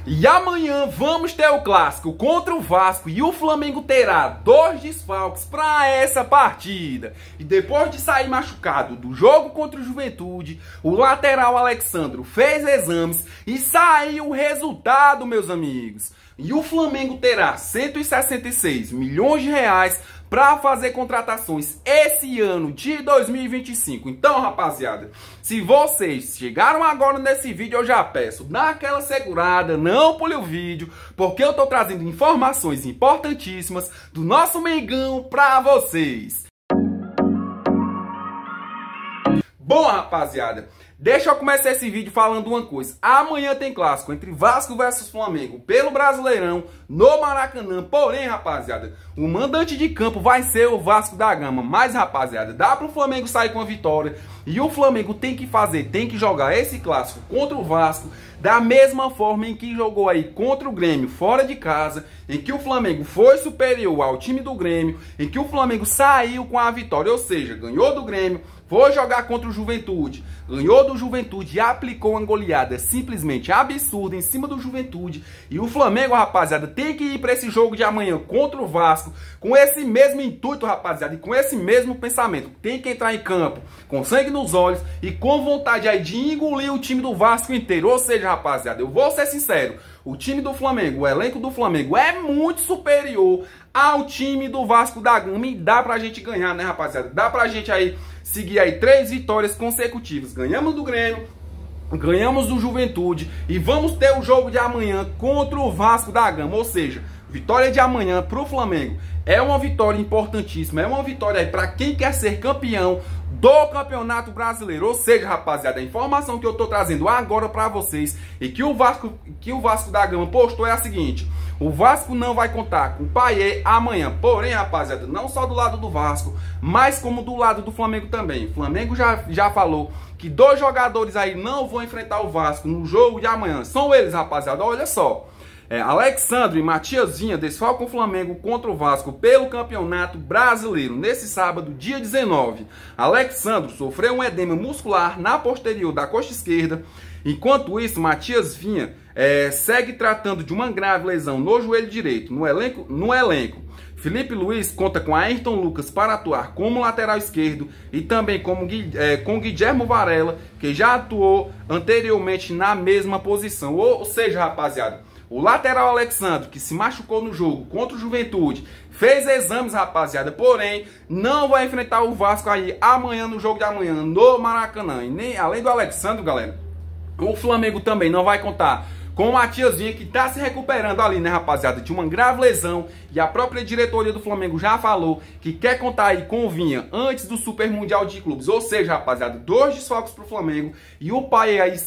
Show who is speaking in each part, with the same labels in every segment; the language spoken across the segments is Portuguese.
Speaker 1: E amanhã vamos ter o clássico contra o Vasco e o Flamengo terá 2 desfalques para essa partida. E depois de sair machucado do jogo contra o Juventude, o lateral Alexandro fez exames e saiu o resultado, meus amigos. E o Flamengo terá 166 milhões de reais para fazer contratações esse ano de 2025. Então, rapaziada, se vocês chegaram agora nesse vídeo, eu já peço, dá aquela segurada, não pule o vídeo, porque eu tô trazendo informações importantíssimas do nosso Mengão para vocês. Bom, rapaziada, deixa eu começar esse vídeo falando uma coisa. Amanhã tem clássico entre Vasco versus Flamengo pelo Brasileirão no Maracanã. Porém, rapaziada, o mandante de campo vai ser o Vasco da Gama. Mas, rapaziada, dá pro Flamengo sair com a vitória. E o Flamengo tem que jogar esse clássico contra o Vasco da mesma forma em que jogou aí contra o Grêmio fora de casa, em que o Flamengo foi superior ao time do Grêmio, em que o Flamengo saiu com a vitória, ou seja, ganhou do Grêmio, foi jogar contra o Juventude, ganhou do Juventude e aplicou uma goleada simplesmente absurda em cima do Juventude. E o Flamengo, rapaziada, tem que ir para esse jogo de amanhã contra o Vasco com esse mesmo intuito, rapaziada, e com esse mesmo pensamento. Tem que entrar em campo com sangue nos olhos e com vontade aí de engolir o time do Vasco inteiro. Ou seja, rapaziada, eu vou ser sincero, o time do Flamengo, o elenco do Flamengo é muito superior ao time do Vasco da Gama e dá pra gente ganhar, né, rapaziada? Dá pra gente aí seguir aí 3 vitórias consecutivas. Ganhamos do Grêmio, ganhamos do Juventude e vamos ter o jogo de amanhã contra o Vasco da Gama. Ou seja, vitória de amanhã pro Flamengo é uma vitória importantíssima, é uma vitória aí pra quem quer ser campeão do Campeonato Brasileiro. Ou seja, rapaziada, a informação que eu tô trazendo agora pra vocês e que o Vasco da Gama postou é a seguinte: o Vasco não vai contar com o Payet amanhã. Porém, rapaziada, não só do lado do Vasco, mas como do lado do Flamengo também. O Flamengo já falou que 2 jogadores aí não vão enfrentar o Vasco no jogo de amanhã. São eles, rapaziada, olha só. Alexandro e Matias Vinha desfalcam o Flamengo contra o Vasco pelo Campeonato Brasileiro nesse sábado, dia 19. Alexandro sofreu um edema muscular na posterior da coxa esquerda. Enquanto isso, Matias Vinha segue tratando de uma grave lesão no joelho direito. No elenco, Felipe Luiz conta com Ayrton Lucas para atuar como lateral esquerdo e também com Guilherme Varela, que já atuou anteriormente na mesma posição. Ou seja, rapaziada, o lateral Alexandre, que se machucou no jogo contra o Juventude, fez exames, rapaziada, porém não vai enfrentar o Vasco aí amanhã, no jogo de amanhã, no Maracanã. E nem, além do Alexandre, galera, o Flamengo também não vai contar com o Matias Vinha, que tá se recuperando ali, né, rapaziada, de uma grave lesão. E a própria diretoria do Flamengo já falou que quer contar aí com o Vinha antes do Super Mundial de Clubes. Ou seja, rapaziada, 2 desfalques pro Flamengo. E o Payet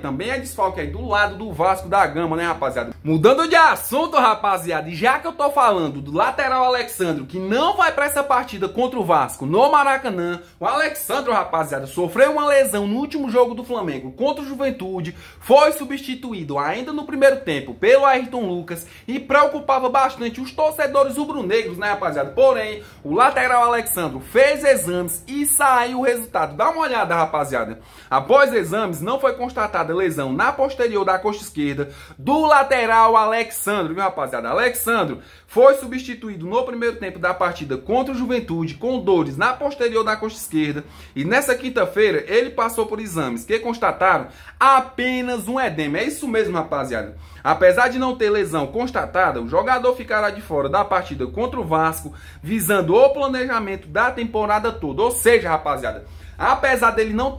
Speaker 1: também é desfalque aí do lado do Vasco da Gama, né, rapaziada? Mudando de assunto, rapaziada, e já que eu tô falando do lateral Alexandro, que não vai pra essa partida contra o Vasco no Maracanã, o Alexandro, rapaziada, sofreu uma lesão no último jogo do Flamengo contra o Juventude, foi substituído ainda no primeiro tempo pelo Ayrton Lucas e preocupava bastante os torcedores rubro-negros, né, rapaziada? Porém, o lateral Alexandro fez exames e saiu o resultado. Dá uma olhada, rapaziada. Após exames, não foi constatada lesão na posterior da coxa esquerda do lateral Alexandro, viu, rapaziada? Alexandro foi substituído no primeiro tempo da partida contra o Juventude com dores na posterior da coxa esquerda e nessa quinta-feira ele passou por exames que constataram apenas um edema. É isso mesmo, rapaziada. Apesar de não ter lesão constatada, o jogador ficará de fora da partida contra o Vasco, visando o planejamento da temporada toda. Ou seja, rapaziada, apesar dele não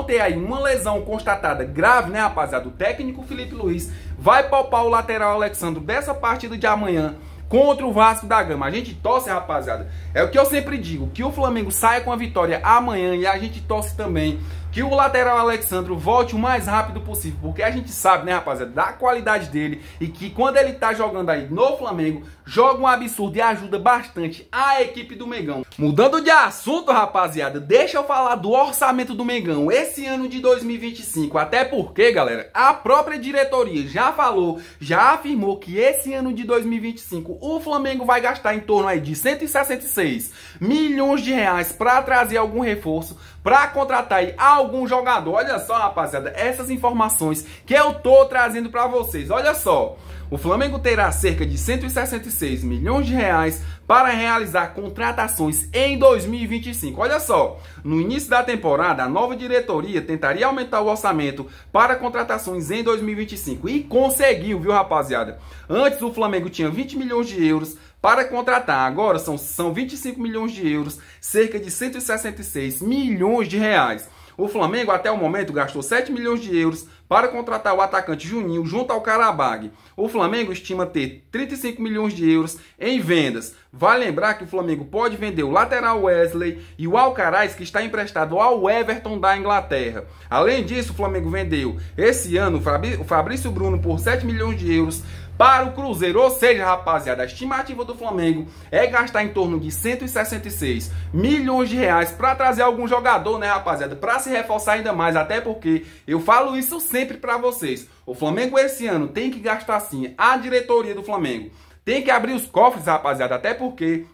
Speaker 1: ter aí uma lesão constatada grave, né, rapaziada, o técnico Felipe Luiz vai poupar o lateral Alexandre dessa partida de amanhã contra o Vasco da Gama. A gente torce, rapaziada, é o que eu sempre digo, que o Flamengo saia com a vitória amanhã, e a gente torce também que o lateral Alexandre volte o mais rápido possível, porque a gente sabe, né, rapaziada, da qualidade dele e que quando ele tá jogando aí no Flamengo, joga um absurdo e ajuda bastante a equipe do Mengão. Mudando de assunto, rapaziada, deixa eu falar do orçamento do Mengão esse ano de 2025, até porque, galera, a própria diretoria já falou, já afirmou que esse ano de 2025 o Flamengo vai gastar em torno aí de 166 milhões de reais para trazer algum reforço, para contratar aí algum jogador. Olha só, rapaziada, essas informações que eu tô trazendo para vocês. Olha só, o Flamengo terá cerca de 166 milhões de reais para realizar contratações em 2025. Olha só, no início da temporada, a nova diretoria tentaria aumentar o orçamento para contratações em 2025 e conseguiu, viu, rapaziada? Antes o Flamengo tinha 20 milhões de euros para contratar, agora são 25 milhões de euros, cerca de 166 milhões de reais. O Flamengo, até o momento, gastou 7 milhões de euros para contratar o atacante Juninho junto ao Karabag. O Flamengo estima ter 35 milhões de euros em vendas. Vale lembrar que o Flamengo pode vender o lateral Wesley e o Alcaraz, que está emprestado ao Everton da Inglaterra. Além disso, o Flamengo vendeu esse ano o Fabrício Bruno por 7 milhões de euros para o Cruzeiro. Ou seja, rapaziada, a estimativa do Flamengo é gastar em torno de 166 milhões de reais para trazer algum jogador, né, rapaziada, para se reforçar ainda mais, até porque eu falo isso sempre para vocês. O Flamengo esse ano tem que gastar sim, a diretoria do Flamengo tem que abrir os cofres, rapaziada, até porque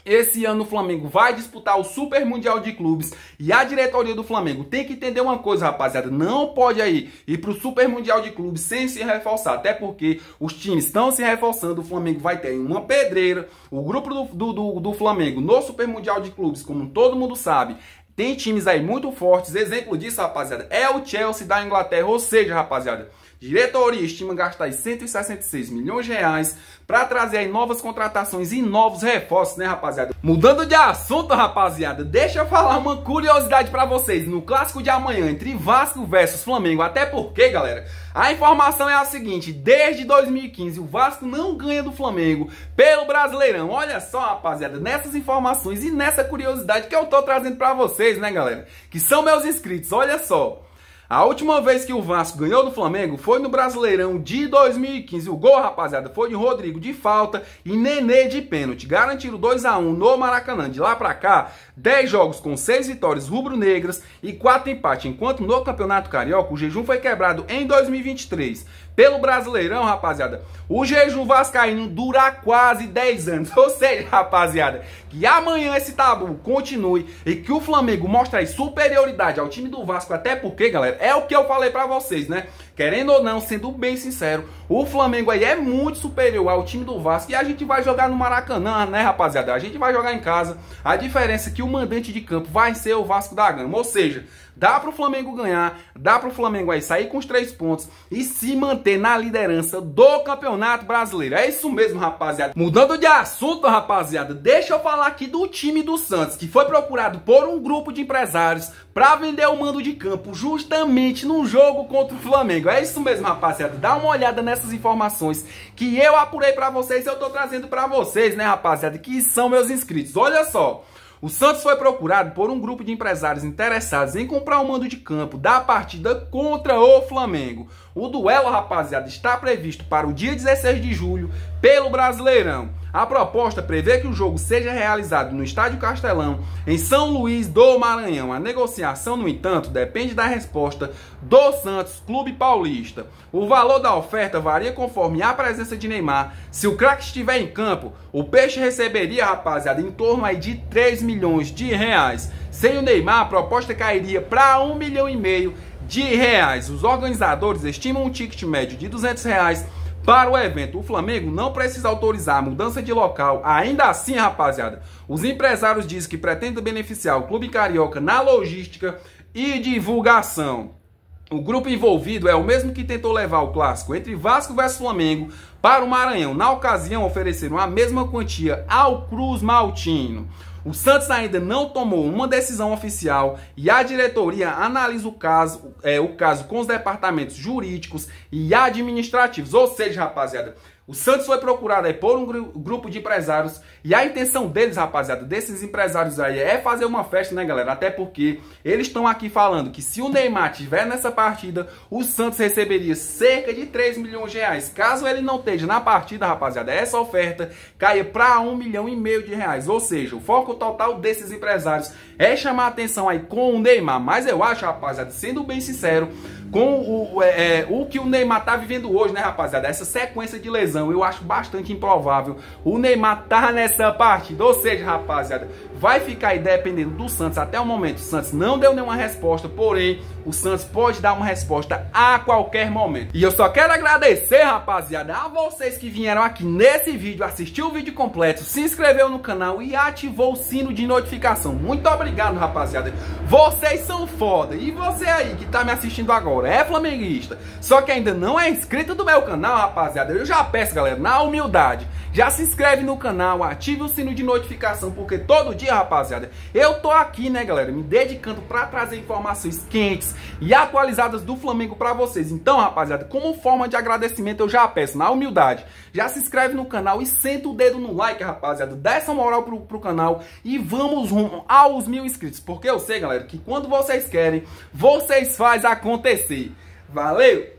Speaker 1: esse ano o Flamengo vai disputar o Super Mundial de Clubes e a diretoria do Flamengo tem que entender uma coisa, rapaziada. Não pode aí ir pro Super Mundial de Clubes sem se reforçar, até porque os times estão se reforçando. O Flamengo vai ter uma pedreira. O grupo do Flamengo no Super Mundial de Clubes, como todo mundo sabe, tem times aí muito fortes. Exemplo disso, rapaziada, é o Chelsea da Inglaterra. Ou seja, rapaziada, diretoria estima gastar 166 milhões de reais para trazer aí novas contratações e novos reforços, né, rapaziada? Mudando de assunto, rapaziada, deixa eu falar uma curiosidade para vocês. No clássico de amanhã entre Vasco versus Flamengo, até porque, galera, a informação é a seguinte: desde 2015 o Vasco não ganha do Flamengo pelo Brasileirão. Olha só, rapaziada, nessas informações e nessa curiosidade que eu tô trazendo para vocês, né, galera, que são meus inscritos. Olha só, a última vez que o Vasco ganhou do Flamengo foi no Brasileirão de 2015. O gol, rapaziada, foi de Rodrigo de falta e Nenê de pênalti. Garantiram 2-1 no Maracanã. De lá pra cá, 10 jogos com 6 vitórias rubro-negras e 4 empates. Enquanto no Campeonato Carioca, o jejum foi quebrado em 2023. Pelo Brasileirão, rapaziada, o jejum vascaíno dura quase 10 anos. Ou seja, rapaziada, que amanhã esse tabu continue e que o Flamengo mostre aí superioridade ao time do Vasco. Até porque, galera, é o que eu falei pra vocês, né? Querendo ou não, sendo bem sincero, o Flamengo aí é muito superior ao time do Vasco. E a gente vai jogar no Maracanã, né, rapaziada? A gente vai jogar em casa. A diferença é que o mandante de campo vai ser o Vasco da Gama. Ou seja, dá pro Flamengo ganhar, dá pro Flamengo aí sair com os 3 pontos e se manter na liderança do Campeonato Brasileiro. É isso mesmo, rapaziada. Mudando de assunto, rapaziada, deixa eu falar aqui do time do Santos, que foi procurado por um grupo de empresários para vender o mando de campo justamente num jogo contra o Flamengo. É isso mesmo, rapaziada. Dá uma olhada nessas informações que eu apurei para vocês e eu tô trazendo para vocês, né, rapaziada, que são meus inscritos. Olha só, o Santos foi procurado por um grupo de empresários interessados em comprar o mando de campo da partida contra o Flamengo. O duelo, rapaziada, está previsto para o dia 16 de julho pelo Brasileirão. A proposta prevê que o jogo seja realizado no Estádio Castelão, em São Luís do Maranhão. A negociação, no entanto, depende da resposta do Santos Clube Paulista. O valor da oferta varia conforme a presença de Neymar. Se o craque estiver em campo, o Peixe receberia, rapaziada, em torno aí de 3 milhões de reais. Sem o Neymar, a proposta cairia para 1,5 milhão de reais. Os organizadores estimam um ticket médio de 200 reais para o evento. O Flamengo não precisa autorizar a mudança de local. Ainda assim, rapaziada, os empresários dizem que pretendem beneficiar o clube carioca na logística e divulgação. O grupo envolvido é o mesmo que tentou levar o clássico entre Vasco versus Flamengo para o Maranhão. Na ocasião, ofereceram a mesma quantia ao Cruz Maltino. O Santos ainda não tomou uma decisão oficial e a diretoria analisa o caso com os departamentos jurídicos e administrativos. Ou seja, rapaziada, o Santos foi procurado aí por um grupo de empresários e a intenção deles, rapaziada, desses empresários aí é fazer uma festa, né, galera? Até porque eles estão aqui falando que se o Neymar estiver nessa partida, o Santos receberia cerca de 3 milhões de reais. Caso ele não esteja na partida, rapaziada, essa oferta caia para 1,5 milhão de reais. Ou seja, o foco total desses empresários é chamar a atenção aí com o Neymar. Mas eu acho, rapaziada, sendo bem sincero, com o que o Neymar tá vivendo hoje, né, rapaziada? Essa sequência de lesão, eu acho bastante improvável o Neymar tá nessa partida. Ou seja, rapaziada, vai ficar aí dependendo do Santos. Até o momento, o Santos não deu nenhuma resposta, porém, o Santos pode dar uma resposta a qualquer momento. E eu só quero agradecer, rapaziada, a vocês que vieram aqui nesse vídeo, assistiu o vídeo completo, se inscreveu no canal e ativou o sino de notificação. Muito obrigado, rapaziada. Vocês são foda. E você aí que tá me assistindo agora, é flamenguista, só que ainda não é inscrito do meu canal, rapaziada, eu já peço, galera, na humildade, já se inscreve no canal, ative o sino de notificação, porque todo dia, rapaziada, eu tô aqui, né, galera, me dedicando pra trazer informações quentes e atualizadas do Flamengo pra vocês. Então, rapaziada, como forma de agradecimento, eu já peço, na humildade, já se inscreve no canal e senta o dedo no like, rapaziada, dá essa moral pro canal e vamos rumo aos 1000 inscritos, porque eu sei, galera, que quando vocês querem, vocês fazem acontecer. Valeu!